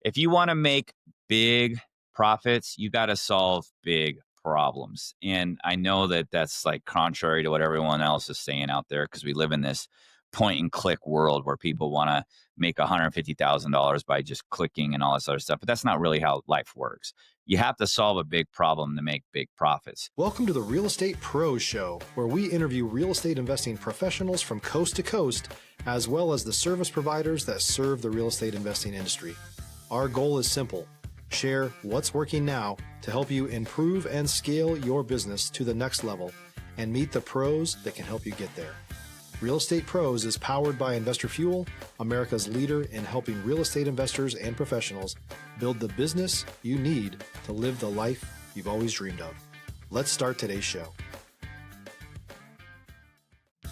If you want to make big profits, you got to solve big problems. And I know that that's like contrary to what everyone else is saying out there because we live in this point and click world where people want to make $150,000 by just clicking and all this other stuff. But that's not really how life works. You have to solve a big problem to make big profits. Welcome to the Real Estate Pros Show, where we interview real estate investing professionals from coast to coast, as well as the service providers that serve the real estate investing industry. Our goal is simple: share what's working now to help you improve and scale your business to the next level and meet the pros that can help you get there. Real Estate Pros is powered by Investor Fuel, America's leader in helping real estate investors and professionals build the business you need to live the life you've always dreamed of. Let's start today's show.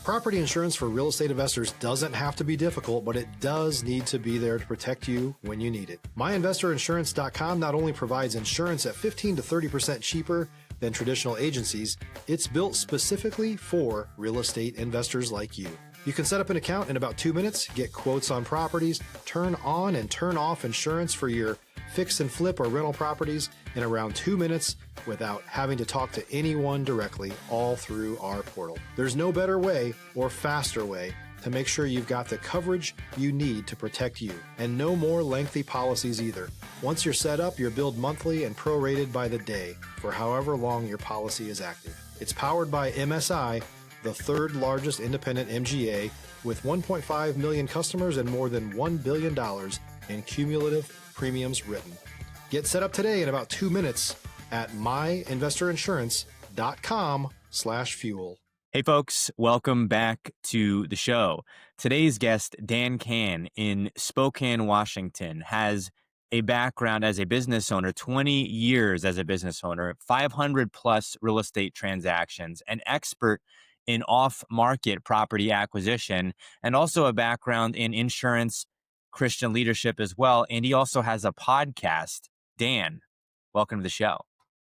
Property insurance for real estate investors doesn't have to be difficult, but it does need to be there to protect you when you need it. MyInvestorInsurance.com not only provides insurance at 15 to 30% cheaper than traditional agencies, it's built specifically for real estate investors like you. You can set up an account in about 2 minutes, get quotes on properties, turn on and turn off insurance for your fix and flip or rental properties in around 2 minutes without having to talk to anyone directly, all through our portal. There's no better way or faster way to make sure you've got the coverage you need to protect you, and no more lengthy policies either. Once you're set up, you're billed monthly and prorated by the day for however long your policy is active. It's powered by MSI, the third largest independent MGA, with 1.5 million customers and more than $1 billion in cumulative premiums written. Get set up today in about 2 minutes at myinvestorinsurance.com/fuel. Hey folks, welcome back to the show. Today's guest, Dan Can in Spokane, Washington, has a background as a business owner, 20 years as a business owner, 500 plus real estate transactions, an expert in off-market property acquisition, and also a background in insurance, Christian leadership as well. And he also has a podcast. Dan, welcome to the show.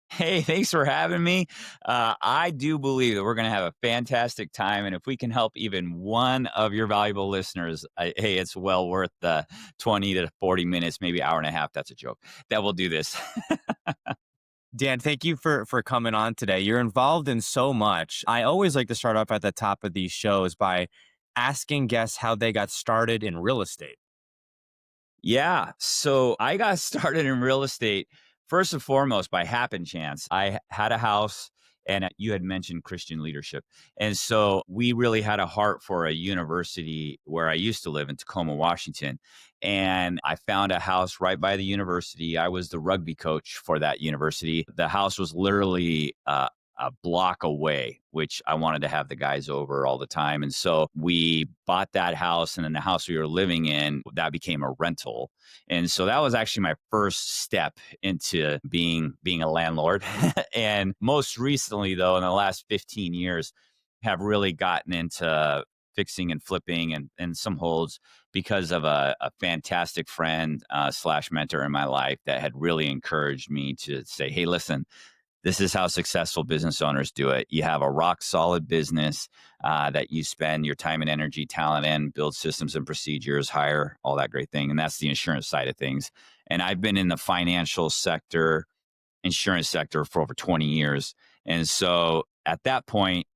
Hey, thanks for having me. I do believe that we're going to have a fantastic time. And if we can help even one of your valuable listeners, hey, it's well worth the 20 to 40 minutes, maybe hour and a half. That's a joke. That will do this. Dan, thank you for coming on today. You're involved in so much. I always like to start off at the top of these shows by asking guests how they got started in real estate. Yeah. So I got started in real estate first and foremost by happen chance. I had a house, and you had mentioned Christian leadership. And so we really had a heart for a university where I used to live in Tacoma, Washington. And I found a house right by the university. I was the rugby coach for that university. The house was literally a block away, which I wanted to have the guys over all the time. And so we bought that house, and then the house we were living in, that became a rental. And so that was actually my first step into being a landlord. And most recently, though, in the last 15 years, have really gotten into fixing and flipping and some holds because of a fantastic friend slash mentor in my life that had really encouraged me to say, hey, listen, this is how successful business owners do it. You have a rock solid business that you spend your time and energy, talent in, build systems and procedures, hire, all that great thing. And that's the insurance side of things. And I've been in the financial sector, insurance sector for over 20 years. And so at that point,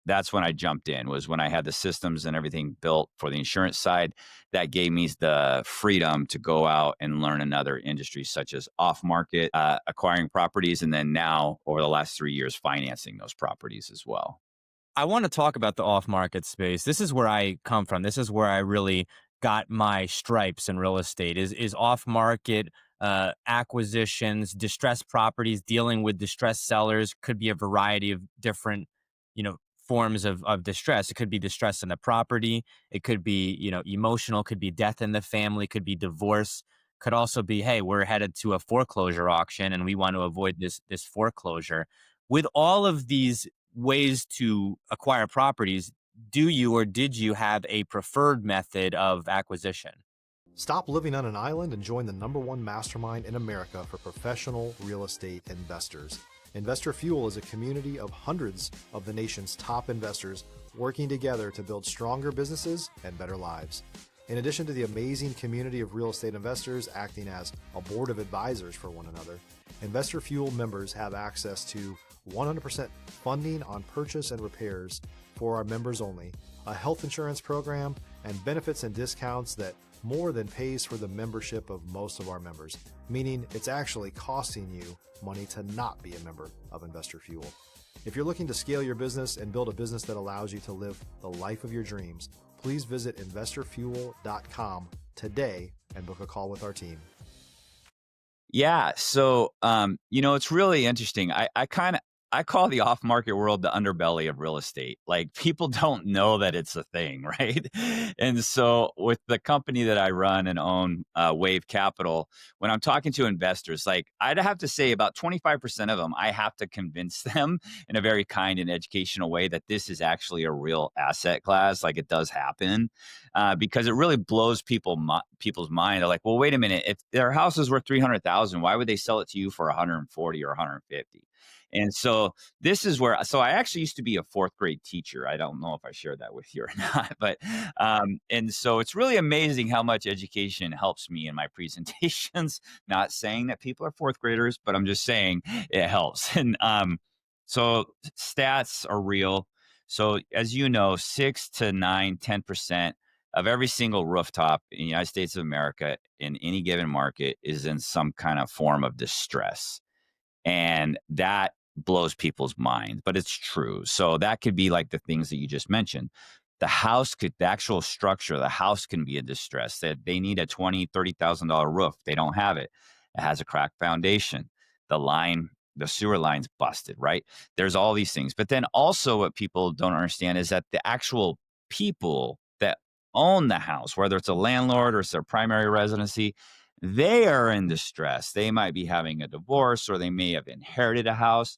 that's when I jumped in, was when I had the systems and everything built for the insurance side. That gave me the freedom to go out and learn another industry, such as off-market, acquiring properties, and then now, over the last 3 years, financing those properties as well. I want to talk about the off-market space. This is where I come from. This is where I really got my stripes in real estate, is off-market acquisitions, distressed properties, dealing with distressed sellers. Could be a variety of different, forms of distress. It could be distress in the property. It could be, emotional, could be death in the family, could be divorce, could also be, hey, we're headed to a foreclosure auction and we want to avoid this foreclosure. With all of these ways to acquire properties, do you or did you have a preferred method of acquisition? Stop living on an island and join the #1 mastermind in America for professional real estate investors. Investor Fuel is a community of hundreds of the nation's top investors working together to build stronger businesses and better lives. In addition to the amazing community of real estate investors acting as a board of advisors for one another, Investor Fuel members have access to 100% funding on purchase and repairs for our members only, a health insurance program, and benefits and discounts that more than pays for the membership of most of our members, meaning it's actually costing you money to not be a member of Investor Fuel. If you're looking to scale your business and build a business that allows you to live the life of your dreams, please visit investorfuel.com today and book a call with our team. Yeah. So, it's really interesting. I call the off market world the underbelly of real estate. Like people don't know that it's a thing, right? And so, with the company that I run and own, Wave Capital, when I'm talking to investors, like I'd have to say about 25% of them, I have to convince them in a very kind and educational way that this is actually a real asset class. Like it does happen, because it really blows people's mind. They're like, well, wait a minute. If their house is worth 300,000, why would they sell it to you for 140 or 150? And so this is where, so I actually used to be a fourth grade teacher. I don't know if I shared that with you or not, but, and so it's really amazing how much education helps me in my presentations. Not saying that people are fourth graders, but I'm just saying it helps. And, so stats are real. So as you know, 6 to 9, 10% of every single rooftop in the United States of America in any given market is in some kind of form of distress. And that blows people's mind, but it's true. So that could be like the things that you just mentioned. The actual structure of the house can be in distress. That they need a $20,000, $30,000 roof. They don't have it. It has a cracked foundation. The sewer line's busted, right? There's all these things. But then also what people don't understand is that the actual people that own the house, whether it's a landlord or it's their primary residency, they are in distress. They might be having a divorce or they may have inherited a house.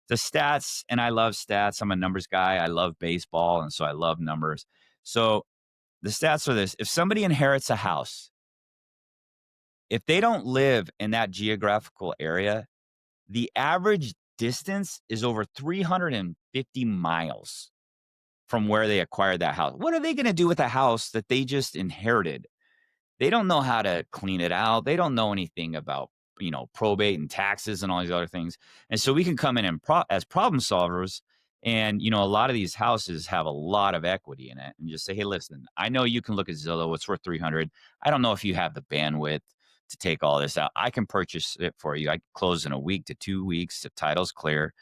The stats, and I love stats. I'm a numbers guy. I love baseball. And so I love numbers. So the stats are this: if somebody inherits a house, if they don't live in that geographical area, the average distance is over 350 miles from where they acquired that house. What are they going to do with a house that they just inherited? They don't know how to clean it out. They don't know anything about, probate and taxes and all these other things. And so we can come in and as problem solvers. And, a lot of these houses have a lot of equity in it and just say, hey, listen, I know you can look at Zillow. It's worth 300. I don't know if you have the bandwidth to take all this out. I can purchase it for you. I can close in a week to 2 weeks. The title's clear.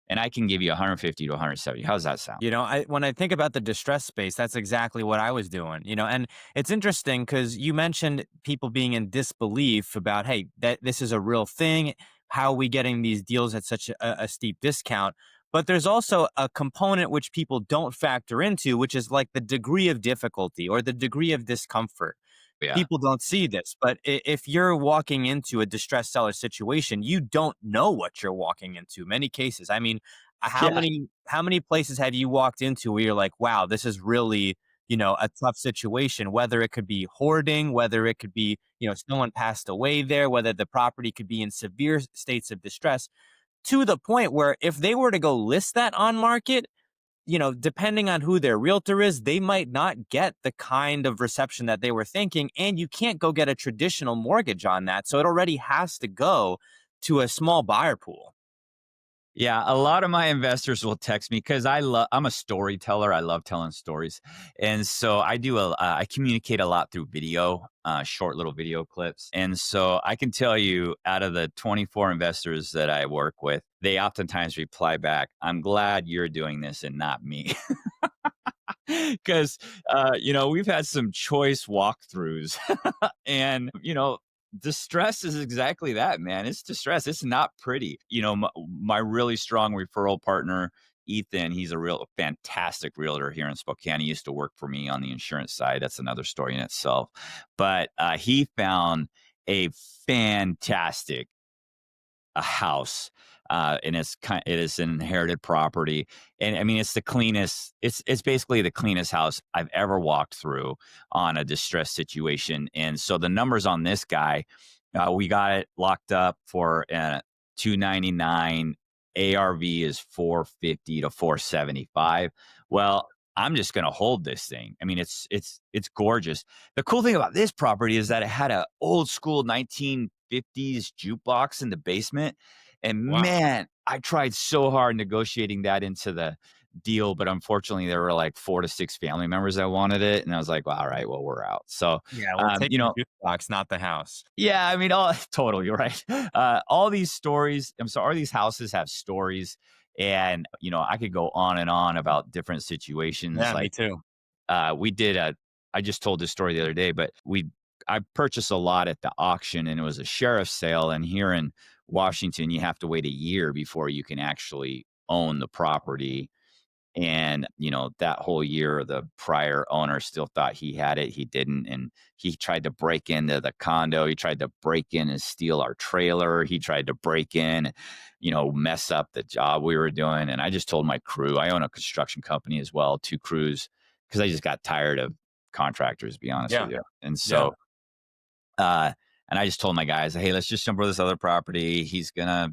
And I can give you 150 to 170. How's that sound? When I think about the distress space, that's exactly what I was doing, and it's interesting because you mentioned people being in disbelief about, hey, that this is a real thing. How are we getting these deals at such a steep discount? But there's also a component which people don't factor into, which is like the degree of difficulty or the degree of discomfort. Yeah. People don't see this, but if you're walking into a distressed seller situation, you don't know what you're walking into. Many cases. I mean, how Yeah. many places have you walked into where you're like, wow, this is really, a tough situation, whether it could be hoarding, whether it could be, someone passed away there, whether the property could be in severe states of distress, to the point where if they were to go list that on market, depending on who their realtor is, they might not get the kind of reception that they were thinking. And you can't go get a traditional mortgage on that. So it already has to go to a small buyer pool. Yeah, a lot of my investors will text me because I'm a storyteller. I love telling stories, and so I communicate a lot through video, short little video clips. And so I can tell you, out of the 24 investors that I work with, they oftentimes reply back, "I'm glad you're doing this and not me." Because we've had some choice walkthroughs, and distress is exactly that, man. It's distress. It's not pretty. My really strong referral partner, Ethan, he's a real fantastic realtor here in Spokane. He used to work for me on the insurance side. That's another story in itself. But he found a fantastic a house, and it is an inherited property, and I mean it's the cleanest. It's basically the cleanest house I've ever walked through on a distressed situation. And so the numbers on this guy, we got it locked up for 299. ARV is 450 to 475. Well, I'm just gonna hold this thing. I mean, it's gorgeous. The cool thing about this property is that it had a old school 1950s jukebox in the basement, and Wow. man, I tried so hard negotiating that into the deal, but unfortunately, there were like 4 to 6 family members that wanted it, and I was like, "Well, all right, well, we're out." So, Yeah, we'll take you the know, jukebox, not the house. yeah, I mean, all totally, you're right. All these stories, I'm sorry, these houses have stories, and, I could go on and on about different situations, Yeah, me like, too. we did a I just told this story the other day, but I purchased a lot at the auction, and it was a sheriff's sale, and here in Washington, you have to wait a year before you can actually own the property, and, that whole year, the prior owner still thought he had it. He didn't. And he tried to break into the condo. He tried to break in and steal our trailer. He tried to break in, mess up the job we were doing. And I just told my crew, I own a construction company as well, 2 crews, because I just got tired of contractors, to be honest with Yeah, you. And yeah. so, uh, and I just told my guys, hey, let's just jump over this other property. He's going to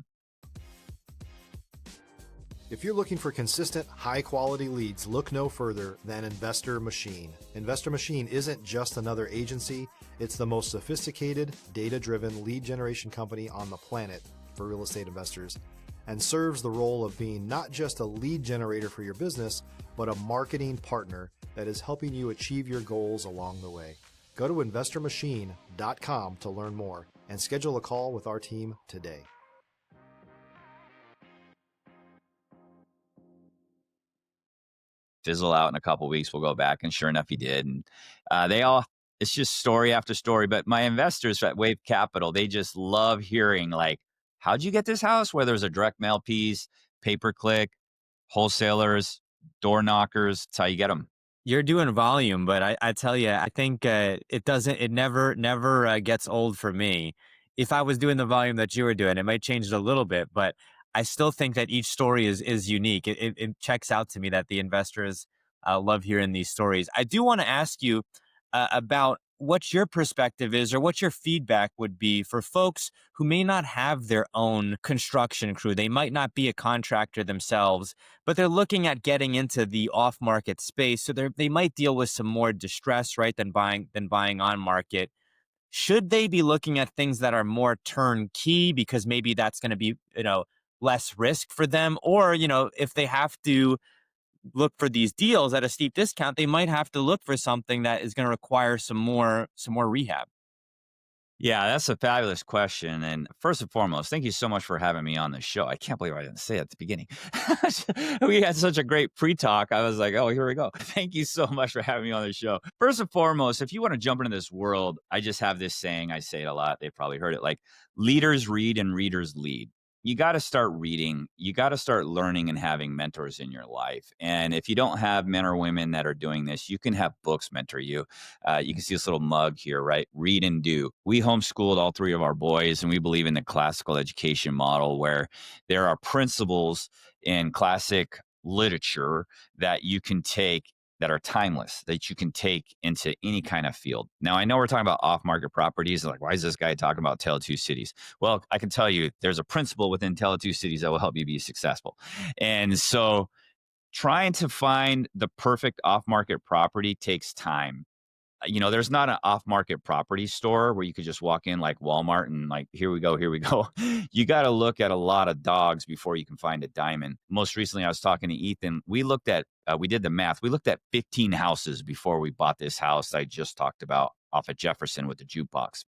If you're looking for consistent, high quality leads, look no further than Investor Machine. Investor Machine isn't just another agency, it's the most sophisticated, data driven lead generation company on the planet for real estate investors, and serves the role of being not just a lead generator for your business, but a marketing partner that is helping you achieve your goals along the way. Go to investormachine.com to learn more and schedule a call with our team today. fizzle out in a couple weeks. We'll go back. And sure enough, he did. And they all, it's just story after story. But my investors at Wave Capital, they just love hearing, like, how'd you get this house? Whether it's a direct mail piece, pay per click, wholesalers, door knockers, it's how you get them. You're doing volume, but I tell you, I think it never gets old for me. If I was doing the volume that you were doing, it might change it a little bit, but I still think that each story is unique. It checks out to me that the investors love hearing these stories. I do want to ask you about what your perspective is or what your feedback would be for folks who may not have their own construction crew. They might not be a contractor themselves, but they're looking at getting into the off-market space. So they might deal with some more distress, right, than buying on market. Should they be looking at things that are more turnkey because maybe that's going to be, less risk for them? Or, if they have to look for these deals at a steep discount, they might have to look for something that is going to require some more rehab. Yeah, that's a fabulous question. And first and foremost, thank you so much for having me on the show. I can't believe I didn't say it at the beginning. We had such a great pre talk. I was like, oh, here we go. Thank you so much for having me on the show. First and foremost, if you want to jump into this world, I just have this saying. I say it a lot. They've probably heard it, like, leaders read and readers lead. You got to start reading. You got to start learning and having mentors in your life. And if you don't have men or women that are doing this, you can have books mentor you. You can see this little mug here, right? Read and do. We homeschooled all 3 of our boys, and we believe in the classical education model where there are principles in classic literature that you can take that are timeless, that you can take into any kind of field. Now, I know we're talking about off market properties. Like, why is this guy talking about Tale of Two Cities? Well, I can tell you there's a principle within Tale of Two Cities that will help you be successful. And so, trying to find the perfect off market property takes time. There's not an off-market property store where you could just walk in like Walmart and like, here we go, here we go. You got to look at a lot of dogs before you can find a diamond. Most recently, I was talking to Ethan. We did the math. We looked at 15 houses before we bought this house I just talked about off of Jefferson with the jukebox.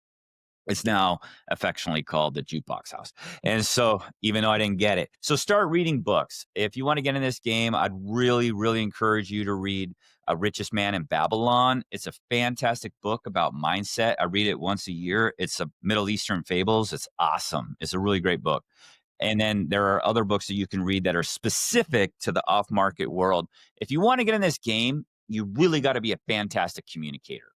It's now affectionately called the Jukebox House. And so, even though I didn't get it, so start reading books. If you want to get in this game, I'd really, really encourage you to read Richest Man in Babylon. It's a fantastic book about mindset. I read it once a year. It's a Middle Eastern fables. It's awesome. It's a really great book. And then there are other books that you can read that are specific to the off market world. If you want to get in this game, you really got to be a fantastic communicator.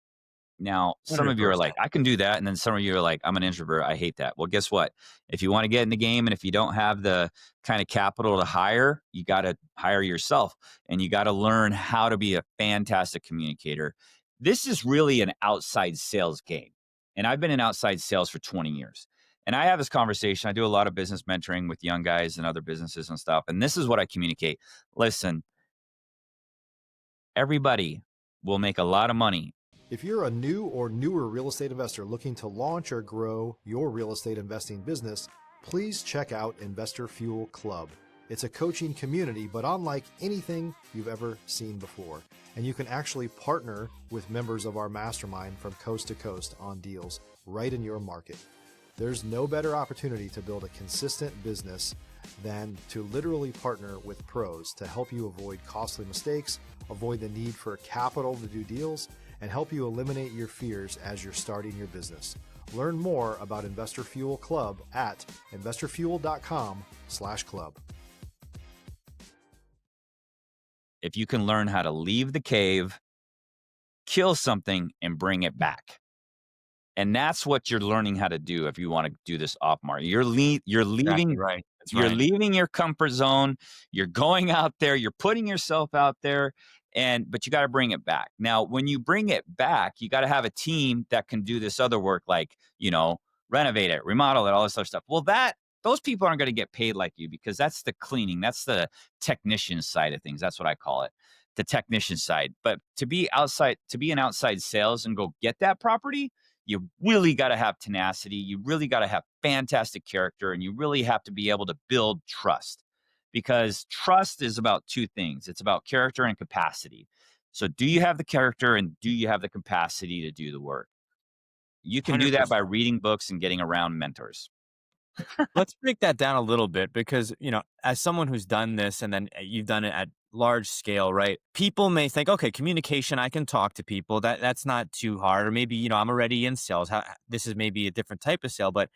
Now, some of you are like, 100%. I can do that. And then some of you are like, I'm an introvert. I hate that. Well, guess what? If you want to get in the game and if you don't have the kind of capital to hire, you got to hire yourself and you got to learn how to be a fantastic communicator. This is really an outside sales game. And I've been in outside sales for 20 years. And I have this conversation. I do a lot of business mentoring with young guys and other businesses and stuff. And this is what I communicate. Listen, Everybody will make a lot of money. If you're a new or newer real estate investor looking to launch or grow your real estate investing business, please check out Investor Fuel Club. It's a coaching community, but unlike anything you've ever seen before. And you can actually partner with members of our mastermind from coast to coast on deals right in your market. There's no better opportunity to build a consistent business than to literally partner with pros to help you avoid costly mistakes, avoid the need for capital to do deals, and help you eliminate your fears as you're starting your business. Learn more about Investor Fuel Club at investorfuel.com/club. If you can learn how to leave the cave, kill something, and bring it back. And that's what you're learning how to do if you want to do this off market. You're Exactly leaving right. That's you're right. leaving your comfort zone. You're going out there. You're putting yourself out there, but you got to bring it back. Now, when you bring it back, you got to have a team that can do this other work, like renovate it, remodel it, all this other stuff. Well, those people aren't going to get paid like you because that's the cleaning. That's the technician side of things. That's what I call it, the technician side. But to be an outside sales and go get that property, you really got to have tenacity. You really got to have fantastic character, and you really have to be able to build trust, because trust is about two things. It's about character and capacity. So do you have the character and do you have the capacity to do the work? You can do that by 100%. reading books and getting around mentors. Let's break that down a little bit because, as someone who's done this and then you've done it at large scale, right? People may think, okay, communication, I can talk to people. That's not too hard. Or maybe, I'm already in sales. This is maybe a different type of sale, but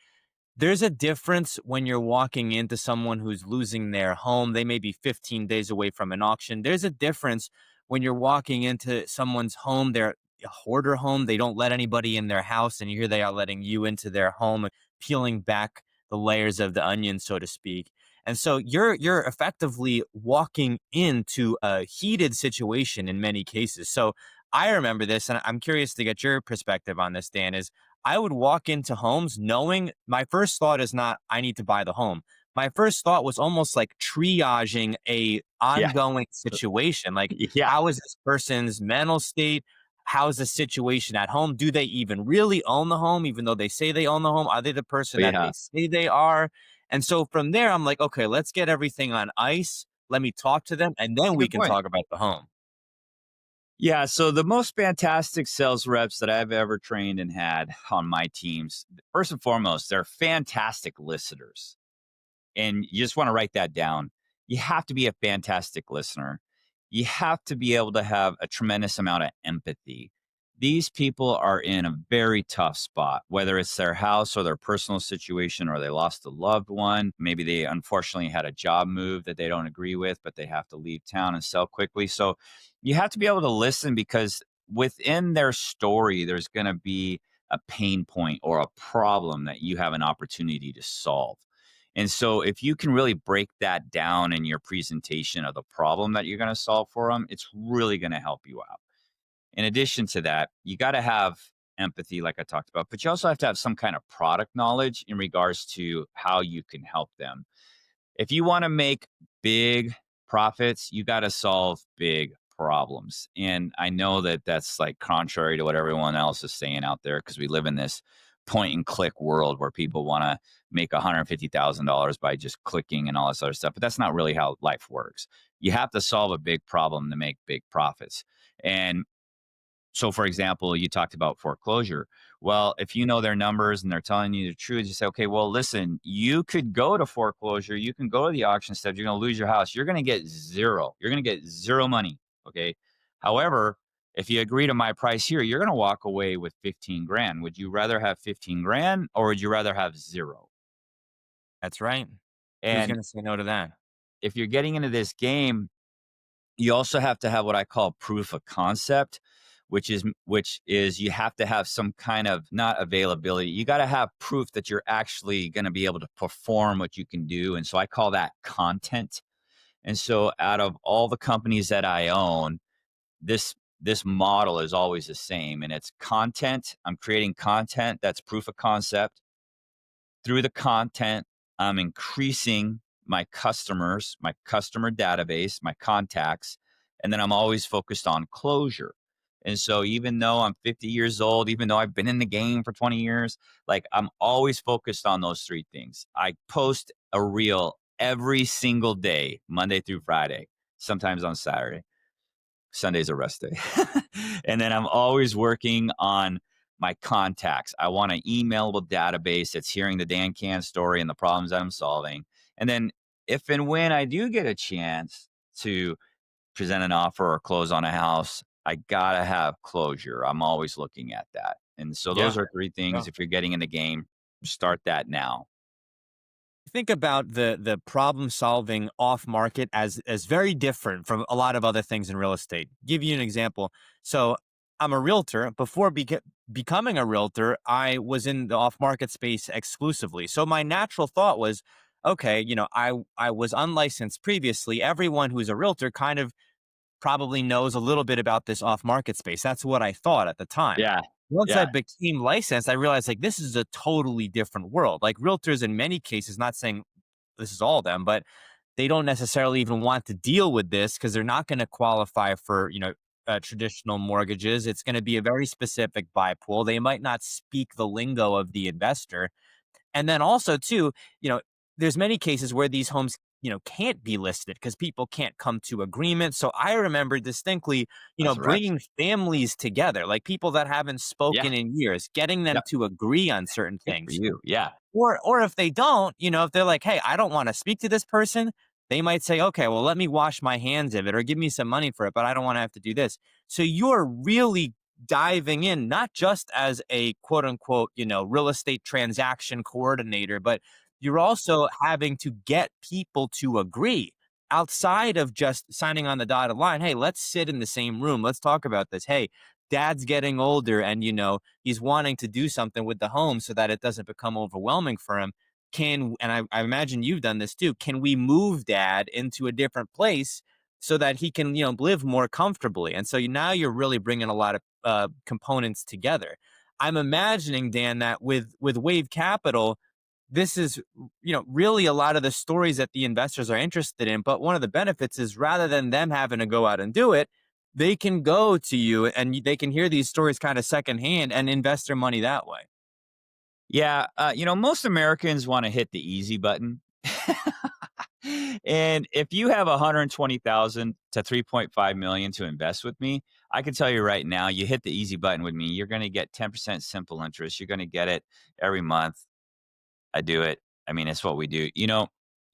there's a difference when you're walking into someone who's losing their home. They may be 15 days away from an auction. There's a difference when you're walking into someone's home. They're a hoarder home. They don't let anybody in their house, and here they are letting you into their home, peeling back the layers of the onion, so to speak. And so you're effectively walking into a heated situation in many cases. So I remember this, and I'm curious to get your perspective on this, Dan, is I would walk into homes knowing my first thought is not, I need to buy the home. My first thought was almost like triaging a Yeah. ongoing situation. Like, Yeah. how is this person's mental state? How's the situation at home? Do they even really own the home, even though they say they own the home? Are they the person that Yeah. they say they are? And so from there, I'm like, okay, let's get everything on ice. Let me talk to them, and That's then a we good can point. talk about the home. Yeah. So the most fantastic sales reps that I've ever trained and had on my teams, first and foremost, they're fantastic listeners. And you just want to write that down. You have to be a fantastic listener. You have to be able to have a tremendous amount of empathy. These people are in a very tough spot, whether it's their house or their personal situation, or they lost a loved one. Maybe they unfortunately had a job move that they don't agree with, but they have to leave town and sell quickly. So you have to be able to listen, because within their story, there's going to be a pain point or a problem that you have an opportunity to solve. And so if you can really break that down in your presentation of the problem that you're going to solve for them, it's really going to help you out. In addition to that, you got to have empathy, like I talked about, but you also have to have some kind of product knowledge in regards to how you can help them. If you want to make big profits, you got to solve big problems. And I know that that's like contrary to what everyone else is saying out there, because we live in this point and click world where people want to make $150,000 by just clicking and all this other stuff. But that's not really how life works. You have to solve a big problem to make big profits. And so, for example, you talked about foreclosure. Well, if you know their numbers and they're telling you the truth, you say, okay, well, listen, you could go to foreclosure. You can go to the auction steps. You're going to lose your house. You're going to get zero. You're going to get zero money. Okay. However, if you agree to my price here, you're going to walk away with 15 grand. Would you rather have 15 grand or would you rather have zero? That's right. Who's And going to say no to that? if you're getting into this game, you also have to have what I call proof of concept, which is you have to have some kind of, not availability. You got to have proof that you're actually going to be able to perform what you can do. And so I call that content. And so out of all the companies that I own, this model is always the same, and it's content. I'm creating content that's proof of concept. Through the content, I'm increasing my customers, my customer database, my contacts. And then I'm always focused on closure. And so even though I'm 50 years old, even though I've been in the game for 20 years, like I'm always focused on those three things. I post a reel every single day, Monday through Friday, sometimes on Saturday. Sunday's a rest day. And then I'm always working on my contacts. I want an emailable database that's hearing the Dan Can story and the problems that I'm solving. And then if and when I do get a chance to present an offer or close on a house, I gotta have closure. I'm always looking at that. And so those Yeah. are three things. If you're getting in the game, start that now. Think about the problem solving off market as very different from a lot of other things in real estate. Give you an example. So I'm a realtor. Before becoming a realtor, I was in the off market space exclusively. So my natural thought was, okay, I was unlicensed previously. Everyone who's a realtor kind of probably knows a little bit about this off market space. That's what I thought at the time. Yeah. Once I Yeah. became licensed, I realized like this is a totally different world. Like realtors, in many cases, not saying this is all of them, but they don't necessarily even want to deal with this because they're not going to qualify for, traditional mortgages. It's going to be a very specific buy pool. They might not speak the lingo of the investor. And then also too, you know, there's many cases where these homes, can't be listed because people can't come to agreement. So I remember distinctly, That's right. bringing families together, like people that haven't Yeah. spoken in years, getting them Yeah. to agree on certain Good for things. you. Yeah. Or if they don't, if they're like, "Hey, I don't wanna speak to this person," they might say, "Okay, well, let me wash my hands of it or give me some money for it, but I don't wanna have to do this." So you're really diving in, not just as a quote unquote, real estate transaction coordinator, but you're also having to get people to agree outside of just signing on the dotted line. "Hey, let's sit in the same room. Let's talk about this. Hey, dad's getting older and, he's wanting to do something with the home so that it doesn't become overwhelming for him. And I imagine you've done this too. Can we move dad into a different place so that he can, live more comfortably? And so now you're really bringing a lot of components together. I'm imagining, Dan, that with Wave Capital, this is, really a lot of the stories that the investors are interested in. But one of the benefits is rather than them having to go out and do it, they can go to you and they can hear these stories kind of secondhand and invest their money that way. Yeah, most Americans wanna hit the easy button. And if you have 120,000 to 3.5 million to invest with me, I can tell you right now, you hit the easy button with me, you're gonna get 10% simple interest. You're gonna get it every month. I do it. I mean, it's what we do.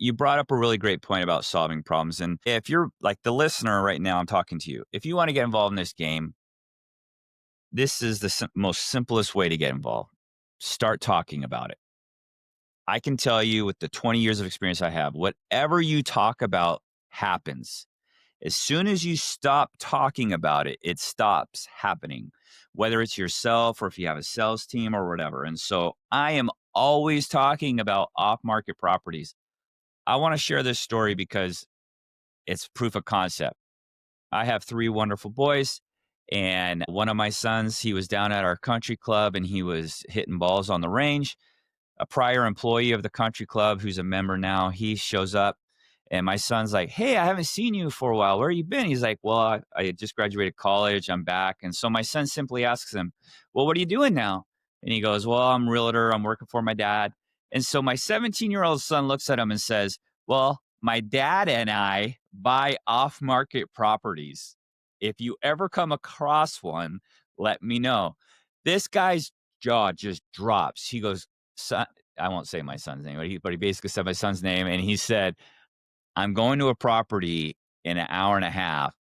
You brought up a really great point about solving problems. And if you're like the listener right now, I'm talking to you. If you wanna get involved in this game, this is the most simplest way to get involved. Start talking about it. I can tell you with the 20 years of experience I have, whatever you talk about happens. As soon as you stop talking about it, it stops happening, whether it's yourself or if you have a sales team or whatever. And so I am always talking about off market properties. I want to share this story because it's proof of concept. I have three wonderful boys. And one of my sons, he was down at our country club and he was hitting balls on the range. A prior employee of the country club who's a member now, he shows up and my son's like, "Hey, I haven't seen you for a while. Where you been?" He's like, "Well, I just graduated college. I'm back." And so my son simply asks him, "Well, what are you doing now?" And he goes, "Well, I'm a realtor. I'm working for my dad." And so my 17-year-old son looks at him and says, "Well, my dad and I buy off market properties. If you ever come across one, let me know." This guy's jaw just drops. He goes, "Son," I won't say my son's name, but he basically said my son's name, and he said, "I'm going to a property in an hour and a half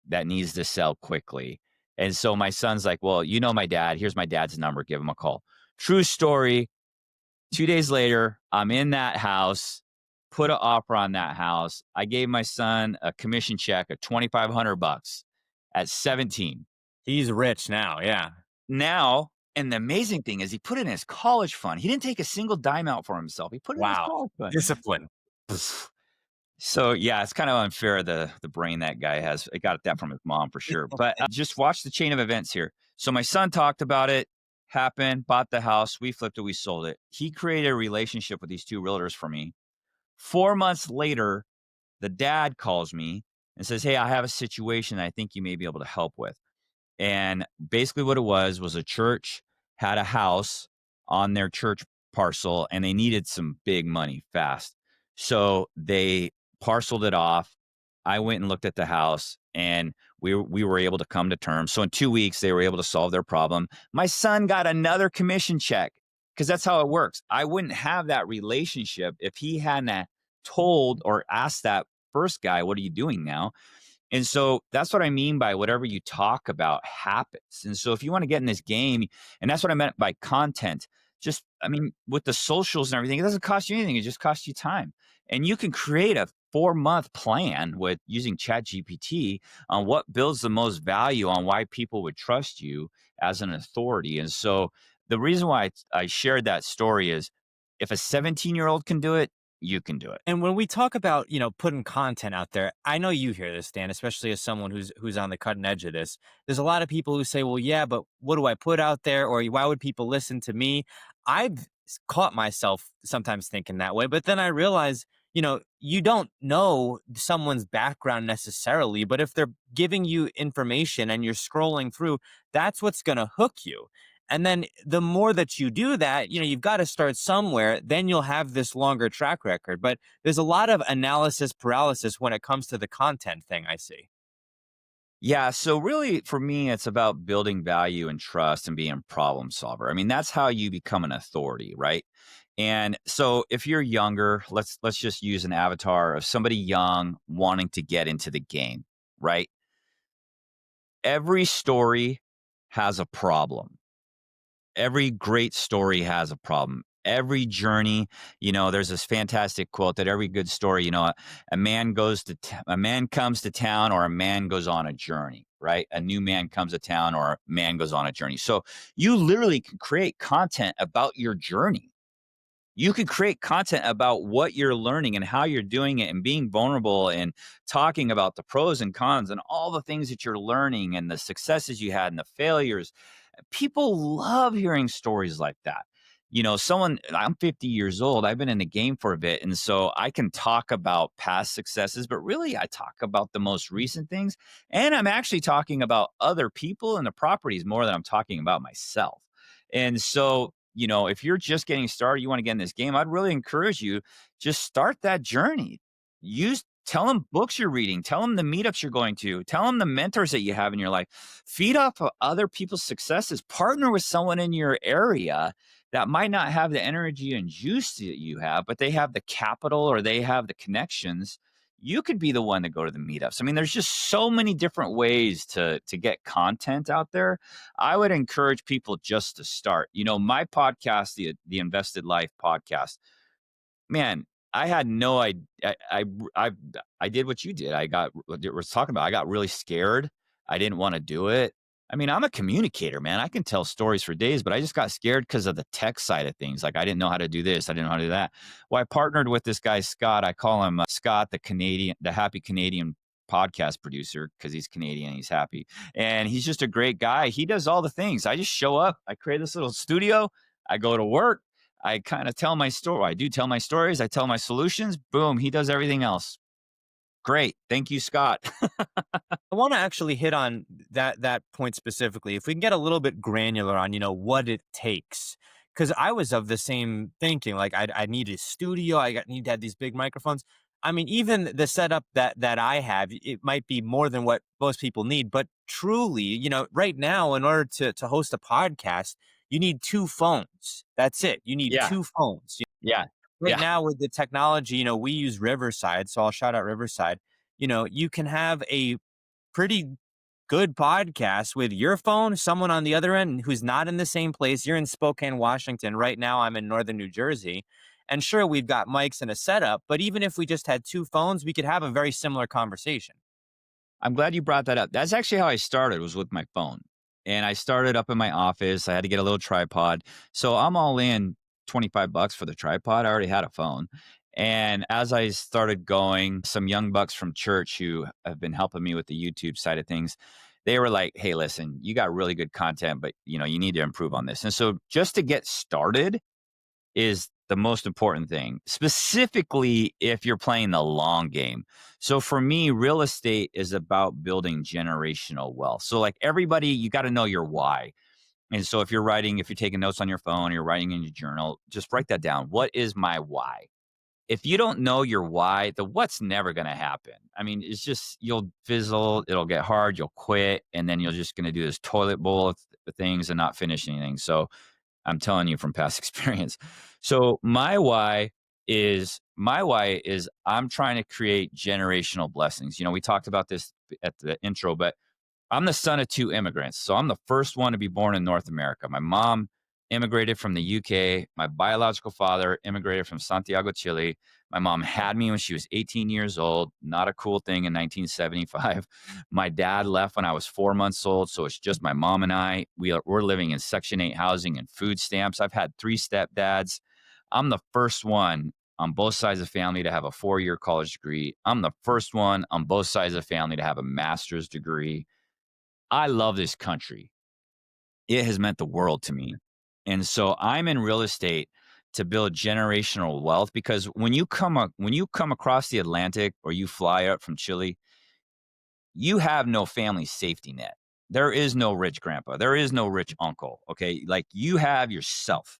that needs to sell quickly." And so my son's like, "Well, you know my dad. Here's my dad's number. Give him a call." True story. 2 days later, I'm in that house, put an offer on that house. I gave my son a commission check of 2,500 bucks at 17. He's rich now. Yeah. Now, and the amazing thing is he put it in his college fund. He didn't take a single dime out for himself. He put it in his Wow. college fund. Discipline. So, yeah, it's kind of unfair the brain that guy has. I got that from his mom for sure. But just watch the chain of events here. So my son talked about it, happened, bought the house, we flipped it, we sold it. He created a relationship with these two realtors for me. 4 months later, the dad calls me and says, "Hey, I have a situation I think you may be able to help with." And basically what it was a church had a house on their church parcel and they needed some big money fast. So they parceled it off. I went and looked at the house and we were able to come to terms. So in 2 weeks they were able to solve their problem. My son got another commission check because that's how it works. I wouldn't have that relationship if he hadn't told or asked that first guy, "What are you doing now?" And so that's what I mean by whatever you talk about happens. And so if you want to get in this game, and that's what I meant by content, just, I mean, with the socials and everything, it doesn't cost you anything. It just costs you time. And you can create a 4-month plan with using Chat GPT on what builds the most value on why people would trust you as an authority. And so the reason why I shared that story is if a 17-year-old can do it, you can do it. And when we talk about, putting content out there, I know you hear this, Dan, especially as someone who's on the cutting edge of this. There's a lot of people who say, "Well, yeah, but what do I put out there?" Or "Why would people listen to me?" I've caught myself sometimes thinking that way, but then I realize, you don't know someone's background necessarily, but if they're giving you information and you're scrolling through, that's what's going to hook you. And then the more that you do that, you've got to start somewhere. Then you'll have this longer track record. But there's a lot of analysis paralysis when it comes to the content thing, I see. Yeah, so really for me it's about building value and trust and being a problem solver. I mean, that's how you become an authority, right? And so if you're younger, let's just use an avatar of somebody young wanting to get into the game, right? Every story has a problem. Every great story has a problem. Every journey, there's this fantastic quote that every good story, a man a man comes to town or a man goes on a journey, right? A new man comes to town or a man goes on a journey. So you literally can create content about your journey. You could create content about what you're learning and how you're doing it and being vulnerable and talking about the pros and cons and all the things that you're learning and the successes you had and the failures. People love hearing stories like that. I'm 50 years old. I've been in the game for a bit. And so I can talk about past successes, but really I talk about the most recent things. And I'm actually talking about other people and the properties more than I'm talking about myself. And so, if you're just getting started, you want to get in this game, I'd really encourage you just start that journey. Tell them books you're reading, tell them the meetups you're going to, tell them the mentors that you have in your life. Feed off of other people's successes. Partner with someone in your area that might not have the energy and juice that you have, but they have the capital or they have the connections. You could be the one to go to the meetups. I mean, there's just so many different ways to get content out there. I would encourage people just to start. My podcast, the Invested Life podcast, man, I had no idea. I did what you did. What you were talking about. I got really scared. I didn't want to do it. I mean, I'm a communicator, man. I can tell stories for days, but I just got scared because of the tech side of things. Like I didn't know how to do this. I didn't know how to do that. Well, I partnered with this guy, Scott. I call him Scott, the happy Canadian podcast producer because he's Canadian. He's happy. And he's just a great guy. He does all the things. I just show up. I create this little studio. I go to work. I kind of tell my story. I do tell my stories. I tell my solutions. Boom. He does everything else. Great. Thank you, Scott. I want to actually hit on that point specifically. If we can get a little bit granular on, what it takes. Because I was of the same thinking, like I need a studio, need to have these big microphones. I mean, even the setup that I have, it might be more than what most people need. But truly, right now, in order to host a podcast, you need 2 phones. That's it. You need Yeah. 2 phones. Yeah. Right Yeah. now with the technology, we use Riverside, so I'll shout out Riverside. You can have a pretty good podcast with your phone, someone on the other end who's not in the same place. You're in Spokane, Washington. Right now, I'm in northern New Jersey. And sure, we've got mics and a setup, but even if we just had 2 phones, we could have a very similar conversation. I'm glad you brought that up. That's actually how I started, was with my phone. And I started up in my office. I had to get a little tripod. So I'm all in $25 for the tripod. I already had a phone. And as I started going, some young bucks from church who have been helping me with the YouTube side of things, they were like, "Hey, listen, you got really good content, but you need to improve on this." And so just to get started is the most important thing, specifically if you're playing the long game. So for me, real estate is about building generational wealth. So like everybody, you got to know your why. And so if you're taking notes on your phone, you're writing in your journal, just write that down. What is my why? If you don't know your why, the what's never going to happen. I mean, it's just you'll fizzle, it'll get hard, you'll quit, and then you're just going to do this toilet bowl of things and not finish anything. So I'm telling you from past experience. So my why is I'm trying to create generational blessings. We talked about this at the intro, but I'm the son of two immigrants. So I'm the first one to be born in North America. My mom immigrated from the UK. My biological father immigrated from Santiago, Chile. My mom had me when she was 18 years old. Not a cool thing in 1975. My dad left when I was 4 months old. So it's just my mom and I. We're living in Section 8 housing and food stamps. I've had three stepdads. I'm the first one on both sides of the family to have a 4-year college degree. I'm the first one on both sides of the family to have a master's degree. I love this country. It has meant the world to me. And so I'm in real estate to build generational wealth because when you come across the Atlantic or you fly up from Chile, you have no family safety net. There is no rich grandpa. There is no rich uncle. Okay. Like you have yourself.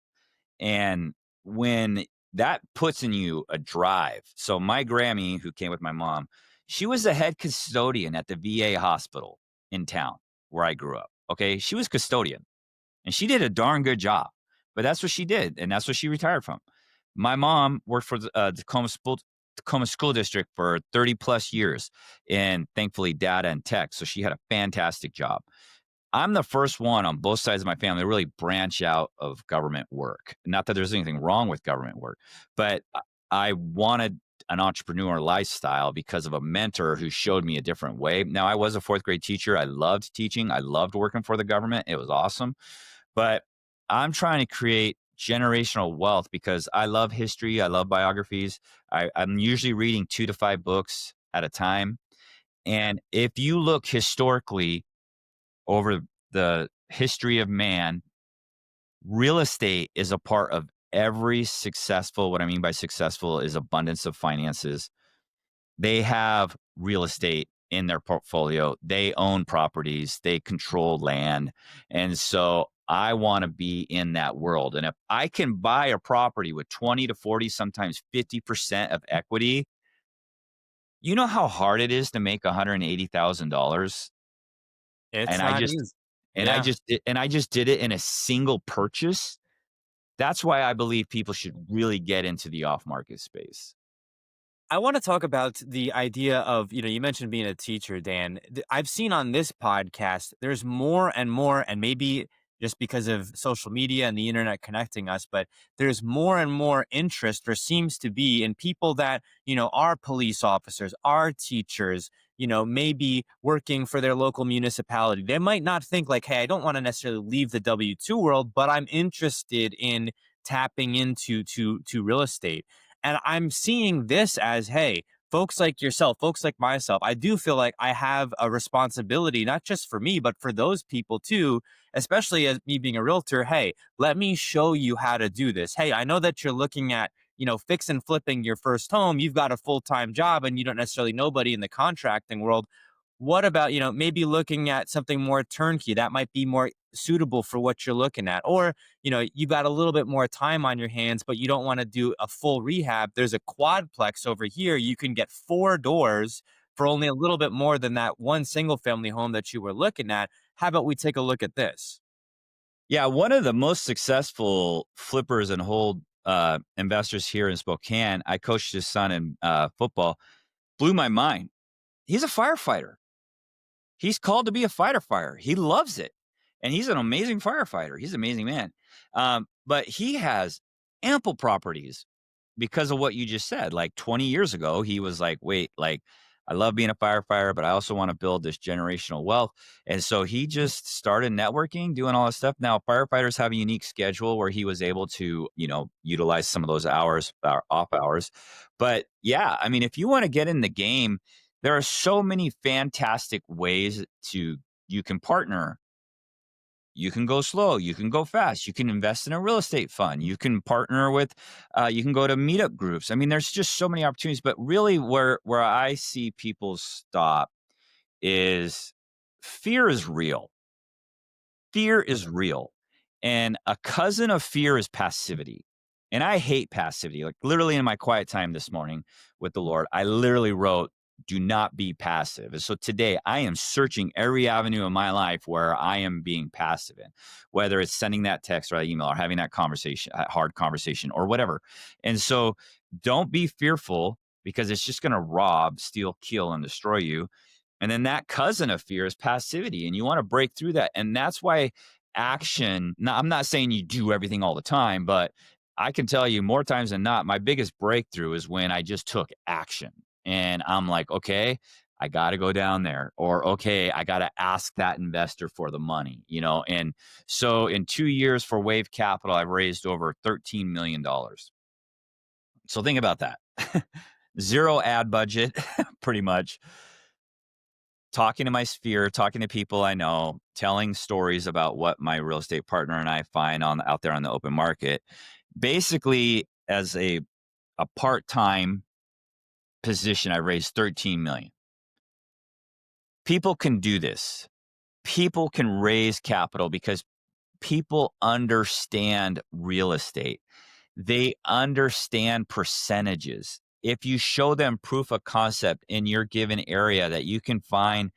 And when that puts in you a drive. So my Grammy, who came with my mom, she was the head custodian at the VA hospital in town where I grew up. Okay. She was custodian and she did a darn good job, but that's what she did. And that's what she retired from. My mom worked for the Tacoma School District for 30 plus years and thankfully data and tech. So she had a fantastic job. I'm the first one on both sides of my family to really branch out of government work. Not that there's anything wrong with government work, but I wanted an entrepreneur lifestyle because of a mentor who showed me a different way. Now, I was a fourth grade teacher. I loved teaching. I loved working for the government. It was awesome. But I'm trying to create generational wealth because I love history. I love biographies. I'm usually reading 2 to 5 books at a time. And if you look historically, over the history of man, real estate is a part of every successful. What I mean by successful is abundance of finances. They have real estate in their portfolio. They own properties, they control land. And so I want to be in that world. And if I can buy a property with 20 to 40, sometimes 50% of equity, you know how hard it is to make $180,000? It's And I not just easy. Yeah. I just did it in a single purchase. That's why I believe people should really get into the off-market space. I want to talk about the idea of, you mentioned being a teacher, Dan. I've seen on this podcast, there's more and more, and maybe just because of social media and the internet connecting us, but there's more and more interest, or seems to be, in people that, are police officers, are teachers, maybe working for their local municipality. They might not think like, hey, I don't want to necessarily leave the W-2 world, but I'm interested in tapping into to real estate. And I'm seeing this as, hey, folks like yourself, folks like myself, I do feel like I have a responsibility, not just for me, but for those people too, especially as me being a realtor. Hey, let me show you how to do this. Hey, I know that you're looking at, fix and flipping your first home. You've got a full-time job and you don't necessarily know nobody in the contracting world. What about, maybe looking at something more turnkey that might be more suitable for what you're looking at? Or, you got a little bit more time on your hands, but you don't want to do a full rehab. There's a quadplex over here. You can get 4 doors for only a little bit more than that one single family home that you were looking at. How about we take a look at this? Yeah, one of the most successful flippers and hold investors here in Spokane, I coached his son in football, blew my mind. He's a firefighter. He's called to be a fighter. He loves it. And he's an amazing firefighter. He's an amazing man. But he has ample properties because of what you just said. Like 20 years ago, he was like, wait, like, I love being a firefighter, but I also want to build this generational wealth. And so he just started networking, doing all this stuff. Now, firefighters have a unique schedule where he was able to, utilize some of those hours, off hours. But yeah, I mean, if you want to get in the game, there are so many fantastic ways you can partner You can go slow, you can go fast, you can invest in a real estate fund, you can partner with, you can go to meetup groups. I mean, there's just so many opportunities, but really where I see people stop is fear is real. Fear is real. And a cousin of fear is passivity. And I hate passivity. Like literally in my quiet time this morning with the Lord, I literally wrote, do not be passive. And so today I am searching every avenue in my life where I am being passive in, whether it's sending that text or that email or having that conversation, a hard conversation or whatever. And so don't be fearful because it's just going to rob, steal, kill, and destroy you. And then that cousin of fear is passivity. And you want to break through that. And that's why action, now, I'm not saying you do everything all the time, but I can tell you more times than not, my biggest breakthrough is when I just took action. And I'm like, okay, I got to go down there. Or, okay, I got to ask that investor for the money, you know? And so in 2 years for Wave Capital, I've raised over $13 million. So think about that. Zero ad budget, pretty much. Talking to my sphere, talking to people I know, telling stories about what my real estate partner and I find out there on the open market. Basically, as a part-time position, I raised 13 million. People can do this. People can raise capital because people understand real estate. They understand percentages. If you show them proof of concept in your given area that you can find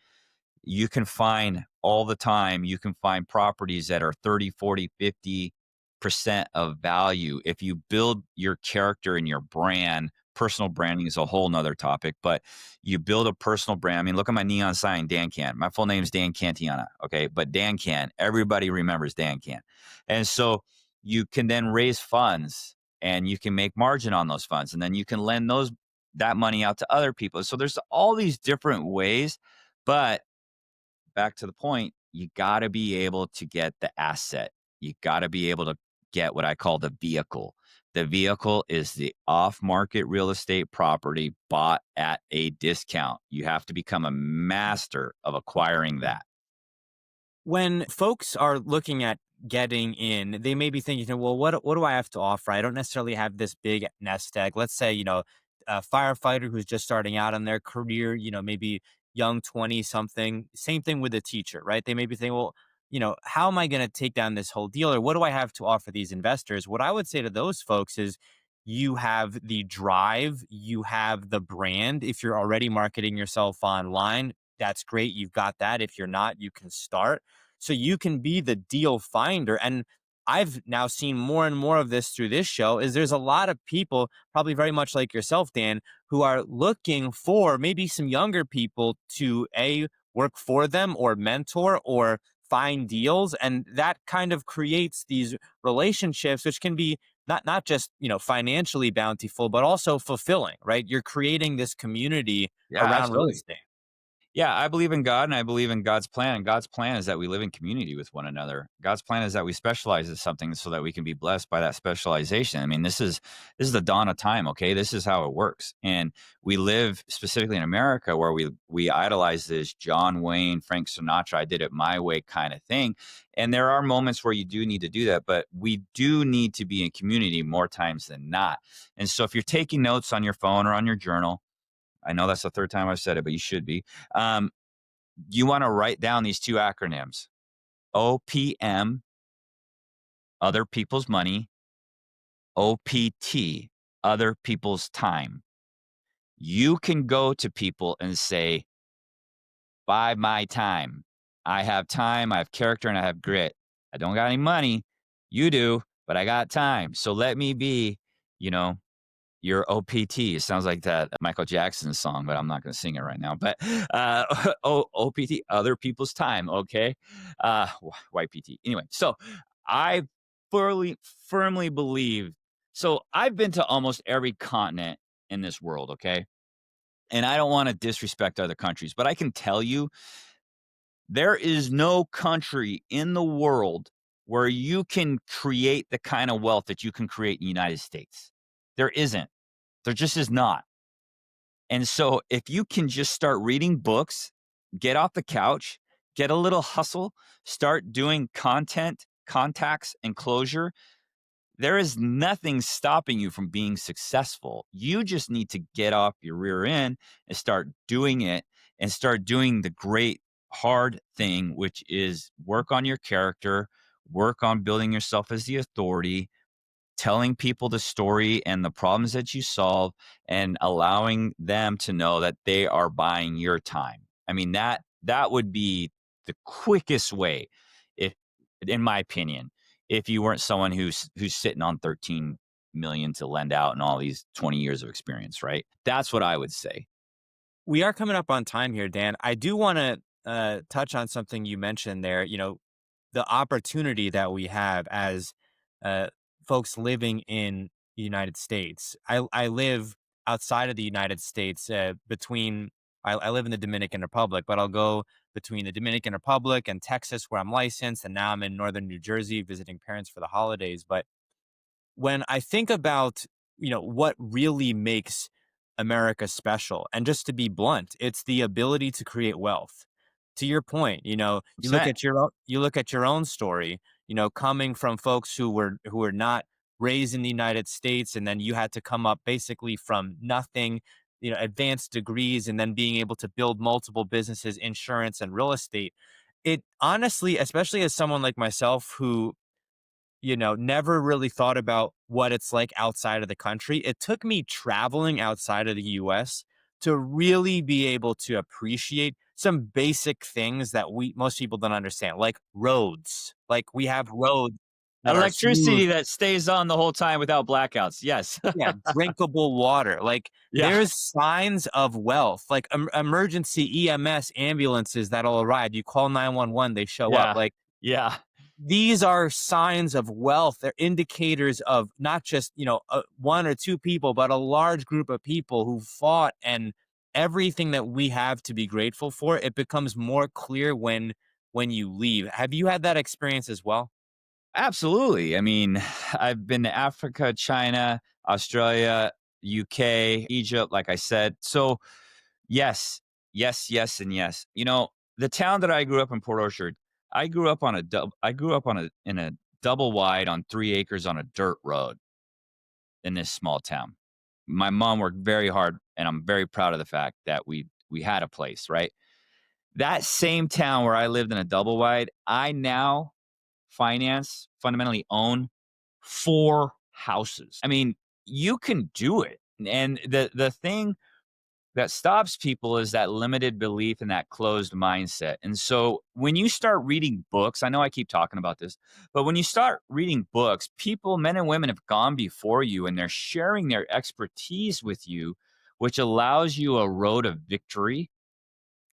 all the time, you can find properties that are 30, 40, 50% of value. If you build your character and your brand, personal branding is a whole nother topic, but you build a personal brand. I mean, look at my neon sign, Dan Can. My full name is Dan Cantiana. Okay. But Dan Can, everybody remembers Dan Can. And so you can then raise funds and you can make margin on those funds. And then you can lend that money out to other people. So there's all these different ways, but back to the point, you got to be able to get the asset. You got to be able to get what I call the vehicle. The vehicle is the off-market real estate property bought at a discount. You have to become a master of acquiring that. When folks are looking at getting in, they may be thinking, well, what do I have to offer? I don't necessarily have this big nest egg. Let's say, a firefighter who's just starting out in their career, maybe young 20 something. Same thing with a teacher, right? They may be thinking, well, how am I going to take down this whole deal? Or what do I have to offer these investors? What I would say to those folks is you have the drive, you have the brand. If you're already marketing yourself online, that's great. You've got that. If you're not, you can start. So you can be the deal finder. And I've now seen more and more of this through this show is there's a lot of people, probably very much like yourself, Dan, who are looking for maybe some younger people to work for them or mentor or find deals. And that kind of creates these relationships, which can be not just, financially bountiful, but also fulfilling, right? You're creating this community Yeah, around real absolutely. estate. Yeah, I believe in God and I believe in God's plan. And God's plan is that we live in community with one another. God's plan is that we specialize in something so that we can be blessed by that specialization. I mean, this is the dawn of time, okay? This is how it works. And we live specifically in America where we idolize this John Wayne, Frank Sinatra, I did it my way kind of thing. And there are moments where you do need to do that, but we do need to be in community more times than not. And so if you're taking notes on your phone or on your journal, I know that's the third time I've said it, but you should be. Um, you want to write down these two acronyms: OPM, other people's money; OPT, other people's time. You can go to people and say, buy my time. I have time, I have character, and I have grit. I don't got any money. You do, but I got time. So let me be, you know, your OPT. It sounds like that Michael Jackson song, but I'm not going to sing it right now. But OPT, other people's time. Okay. YPT. Anyway, so I firmly believe. So I've been to almost every continent in this world. Okay. And I don't want to disrespect other countries, but I can tell you there is no country in the world where you can create the kind of wealth that you can create in the United States. There isn't. There just is not. And so if you can just start reading books, get off the couch get a little hustle, start doing content, contacts, and closure. There is nothing stopping you from being successful. You just need to get off your rear end and start doing it and start doing the great hard thing, which is work on your character, work on building yourself as the authority, telling people the story and the problems that you solve and allowing them to know that they are buying your time. I mean, that would be the quickest way, if in my opinion, if you weren't someone who's sitting on 13 million to lend out and all these 20 years of experience, right? That's what I would say. We are coming up on time here, Dan. I do want to touch on something you mentioned there. The opportunity that we have as uh, folks living in the United States. I live outside of the United States, I live in the Dominican Republic, but I'll go between the Dominican Republic and Texas, where I'm licensed, and now I'm in northern New Jersey visiting parents for the holidays. But when I think about, what really makes America special, and just to be blunt, it's the ability to create wealth. To your point, Percent. you look at your own story, coming from folks who were not raised in the United States, and then you had to come up basically from nothing, advanced degrees, and then being able to build multiple businesses, insurance and real estate. It honestly, especially as someone like myself who never really thought about what it's like outside of the country. It took me traveling outside of the US to really be able to appreciate some basic things that most people don't understand, like roads. Like we have roads that are smooth. Electricity that stays on the whole time without blackouts. Yes. Yeah, drinkable water. Like Yeah. there's signs of wealth, like emergency EMS ambulances that'll arrive. You call 911, they show up. Yeah. Like Yeah. these are signs of wealth. They're indicators of not just, one or two people, but a large group of people who fought, and everything that we have to be grateful for. It becomes more clear when you leave. Have you had that experience as well? Absolutely. I mean, I've been to Africa, China, Australia, UK, Egypt, like I said. So, yes, yes, yes, and yes. The town that I grew up in, Port Orchard, I grew up in a double wide on 3 acres on a dirt road in this small town. My mom worked very hard, and I'm very proud of the fact that we had a place, right? That same town where I lived in a double wide, I now fundamentally own 4 houses. I mean, you can do it. And the thing that stops people is that limited belief and that closed mindset. And so when you start reading books, I know I keep talking about this, but when you start reading books, people, men and women have gone before you and they're sharing their expertise with you, which allows you a road of victory,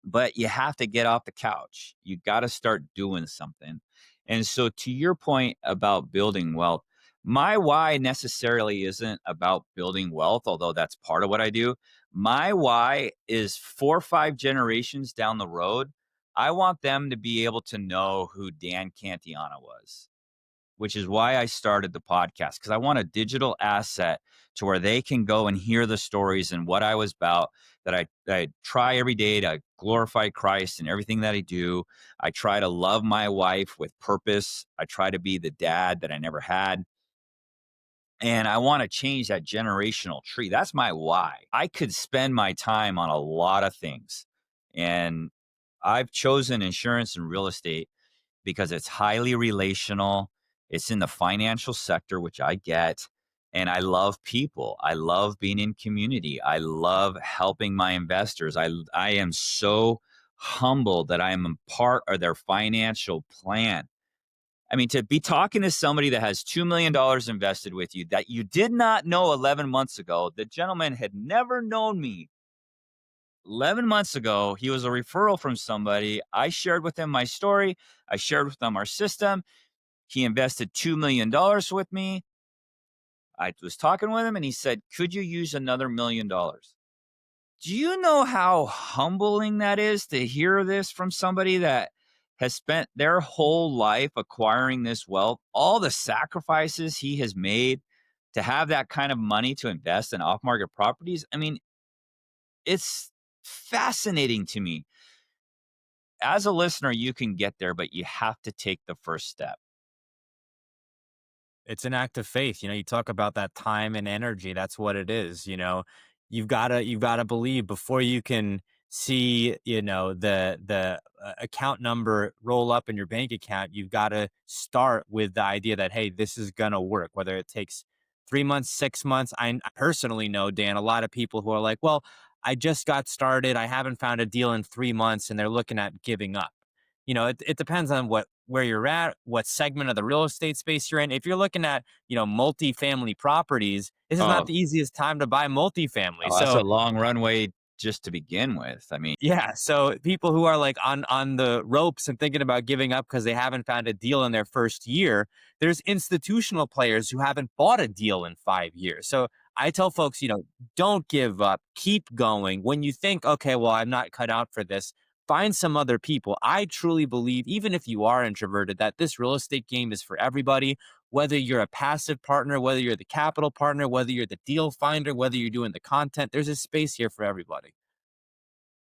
but you have to get off the couch. You got to start doing something. And so, to your point about building wealth, my why necessarily isn't about building wealth, although that's part of what I do. My why is 4 or 5 generations down the road. I want them to be able to know who Dan Cantiana was, which is why I started the podcast, because I want a digital asset to where they can go and hear the stories and what I was about, that I try every day to glorify Christ in everything that I do. I try to love my wife with purpose. I try to be the dad that I never had. And I want to change that generational tree. That's my why. I could spend my time on a lot of things. And I've chosen insurance and real estate because it's highly relational. It's in the financial sector, which I get. And I love people. I love being in community. I love helping my investors. I am so humbled that I am a part of their financial plan. I mean, to be talking to somebody that has $2 million invested with you that you did not know 11 months ago, the gentleman had never known me 11 months ago. He was a referral from somebody. I shared with him my story. I shared with him our system. He invested $2 million with me. I was talking with him and he said, "Could you use another $1 million?" Do you know how humbling that is to hear this from somebody that has spent their whole life acquiring this wealth, all the sacrifices he has made to have that kind of money to invest in off market properties? I mean, it's fascinating to me. as a listener, you can get there, but you have to take the first step. It's an act of faith. You talk about that time and energy. That's what it is. You've got to believe before you can see, the account number roll up in your bank account. You've got to start with the idea that, hey, this is gonna work. Whether it takes 3 months, 6 months. I personally know, Dan, a lot of people who are like, well, I just got started. I haven't found a deal in 3 months, and they're looking at giving up. It depends on where you're at, what segment of the real estate space you're in. If you're looking at, multifamily properties, this is not Oh, the easiest time to buy multifamily. oh, that's a So long runway just to begin with. I mean, yeah, so people who are like on the ropes and thinking about giving up because they haven't found a deal in their first year, there's institutional players who haven't bought a deal in 5 years. So I tell folks, don't give up, keep going. When you think, okay, well, I'm not cut out for this, find some other people. I truly believe, even if you are introverted, that this real estate game is for everybody. Whether you're a passive partner, whether you're the capital partner, whether you're the deal finder, whether you're doing the content, there's a space here for everybody.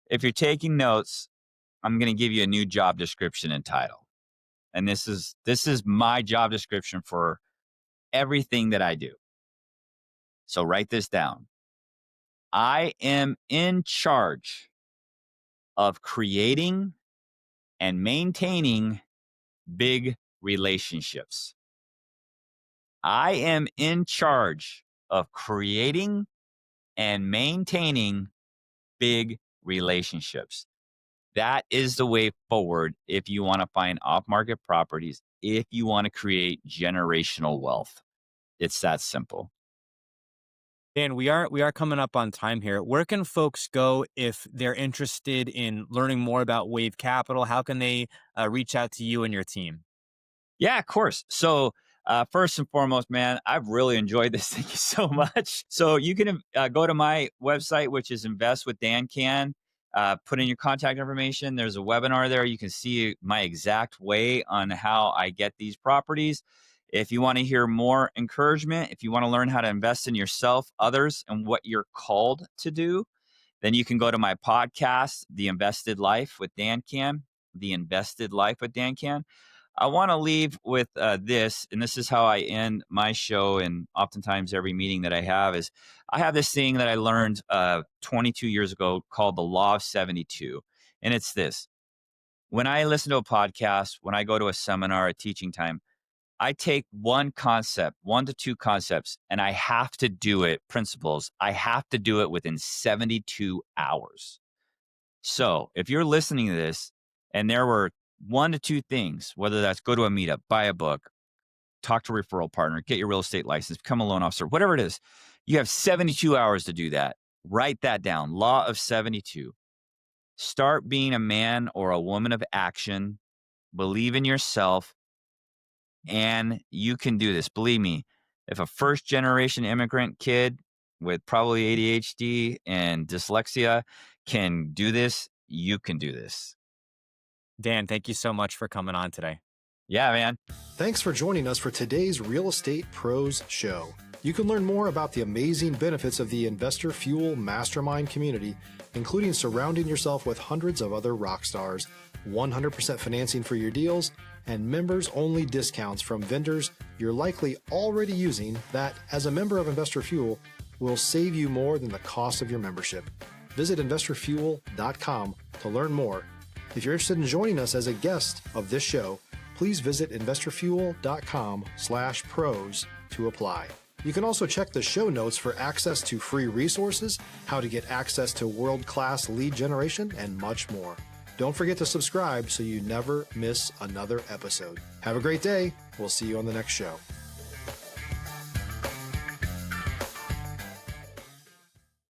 if you're taking notes, I'm going to give you a new job description and title. And this is my job description for everything that I do. So write this down. I am in charge of creating and maintaining big relationships. I am in charge of creating and maintaining big relationships. That is the way forward if you want to find off market properties, if you want to create generational wealth. It's that simple. Dan, we are coming up on time here. Where can folks go if they're interested in learning more about Wave Capital? How can they reach out to you and your team? Yeah, of course. So, first and foremost, man, I've really enjoyed this. Thank you so much. So, you can go to my website, which is Invest with Dan Can. Put in your contact information. There's a webinar there. You can see my exact way on how I get these properties. If you want to hear more encouragement, if you want to learn how to invest in yourself, others, and what you're called to do, then you can go to my podcast, The Invested Life with Dan Can. The Invested Life with Dan Can. I want to leave with this, and this is how I end my show. And oftentimes, every meeting that I have is I have this thing that I learned 22 years ago called the Law of 72. And it's this: when I listen to a podcast, when I go to a seminar, a teaching time, I take one concept, 1 to 2 concepts, and I have to do it, principles. I have to do it within 72 hours. So if you're listening to this and there were 1 to 2 things, whether that's go to a meetup, buy a book, talk to a referral partner, get your real estate license, become a loan officer, whatever it is, you have 72 hours to do that. Write that down. Law of 72. Start being a man or a woman of action. Believe in yourself, and you can do this. Believe me, if a first generation immigrant kid with probably ADHD and dyslexia can do this, you can do this. Dan, thank you so much for coming on today. Yeah, man. Thanks for joining us for today's Real Estate Pros Show. You can learn more about the amazing benefits of the Investor Fuel Mastermind community, including surrounding yourself with hundreds of other rock stars, 100% financing for your deals, and members-only discounts from vendors you're likely already using that, as a member of Investor Fuel, will save you more than the cost of your membership. Visit investorfuel.com to learn more. If you're interested in joining us as a guest of this show, please visit investorfuel.com/pros to apply. You can also check the show notes for access to free resources, how to get access to world-class lead generation, and much more. Don't forget to subscribe so you never miss another episode. Have a great day. We'll see you on the next show.